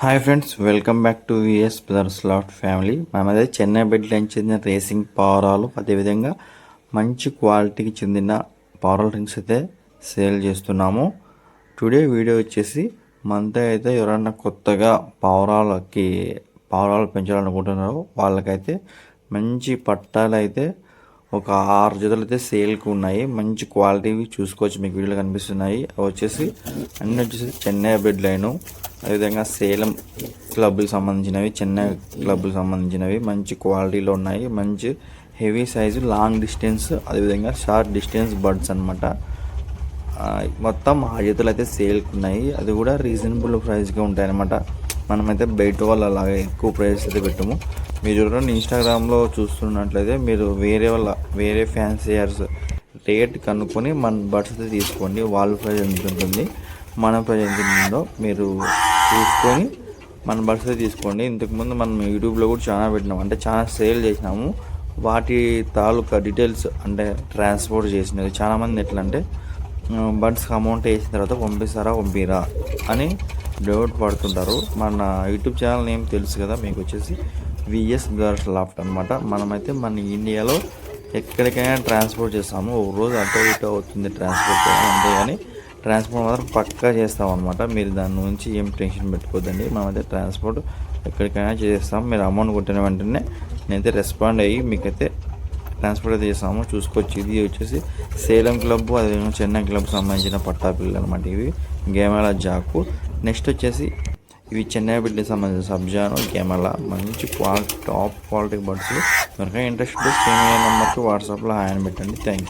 Hi friends, welcome back to VS brothers loft family. మనమైతే చెన్నై బెడ్ లైన్ చెందిన రేసింగ్ పావురాలు, అదేవిధంగా మంచి క్వాలిటీకి చెందిన పావురాల రింగ్స్ అయితే సేల్ చేస్తున్నాము. టుడే వీడియో వచ్చేసి మనతో అయితే ఎవరైనా కొత్తగా పావురాలు పెంచాలనుకుంటున్నారో వాళ్ళకైతే మంచి పట్టాలు అయితే ఒక 6 జతలు అయితే సేల్కి ఉన్నాయి. మంచి క్వాలిటీవి చూసుకోవచ్చు, మీకు వీడియోలో కనిపిస్తున్నాయి. అవి వచ్చేసి అన్నీ వచ్చేసి చెన్నై బెడ్ లైను, అదేవిధంగా సేలం క్లబ్కి సంబంధించినవి, చెన్నై క్లబ్కి సంబంధించినవి మంచి క్వాలిటీలో ఉన్నాయి. మంచి హెవీ సైజు, లాంగ్ డిస్టెన్స్, అదేవిధంగా షార్ట్ డిస్టెన్స్ బర్డ్స్ అనమాట. మొత్తం 6 జతలు అయితే సేల్కి ఉన్నాయి. అది కూడా రీజనబుల్ ప్రైస్గా ఉంటాయి అనమాట. మనమైతే బయట వాళ్ళు అలాగే ఎక్కువ ప్రైస్ అయితే పెట్టము. మీరు చూడండి, ఇన్స్టాగ్రామ్లో చూస్తున్నట్లయితే మీరు వేరే ఫ్యాన్సీయర్స్ రేట్ కనుక్కొని మన బడ్స్ అయితే తీసుకోండి. వాళ్ళ ప్రైస్ ఎంత ఉంటుంది, మన ప్రైస్ ఎంత ఉంటుందో మీరు చూసుకొని మన బడ్స్ అయితే తీసుకోండి. ఇంతకుముందు మనం యూట్యూబ్లో కూడా చాలా పెట్టినాము, అంటే చాలా సేల్ చేసినాము. వాటి తాలూకా డీటెయిల్స్, అంటే ట్రాన్స్పోర్ట్ చేసినవి చాలామంది ఎట్లా అంటే బడ్స్కి అమౌంట్ వేసిన తర్వాత పంపిరా అని డౌట్ పడుతుంటారు. మన యూట్యూబ్ ఛానల్ నేమ్ తెలుసు కదా మీకు, వచ్చేసి విఎస్ బ్రదర్స్ లాఫ్ట్ అనమాట. మనమైతే మన ఇండియాలో ఎక్కడికైనా ట్రాన్స్పోర్ట్ చేస్తాము. ఒక రోజు అటో ఇటో అవుతుంది ట్రాన్స్పోర్ట్ చేయడం, అంతే కానీ ట్రాన్స్పోర్ట్ మాత్రం పక్కా చేస్తాం అనమాట. మీరు దాని నుంచి ఏం టెన్షన్ పెట్టుకోవద్దండి. మనమైతే ట్రాన్స్పోర్ట్ ఎక్కడికైనా చేస్తాం. మీరు అమౌంట్ కొట్టిన వెంటనే నేనైతే రెస్పాండ్ అయ్యి మీకైతే ట్రాన్స్పోర్ట్ అయితే చేస్తాము. చూసుకోవచ్చు. ఇది వచ్చేసి సేలం క్లబ్, అదేవిధంగా చెన్నై క్లబ్ సంబంధించిన పట్టా పిల్లలు అనమాట. ఇవి గేమాల జాకు. నెక్స్ట్ వచ్చేసి ఇవి చెన్నై బిడ్డకి సంబంధించిన సబ్జాను, గేమాల మంచి టాప్ క్వాలిటీ బర్డ్స్. ఎవరికైనా ఇంట్రెస్ట్ ఉంటే స్క్రీన్ నెంబర్కి వాట్సాప్లో హాయ్ అని పెట్టండి. Thank you.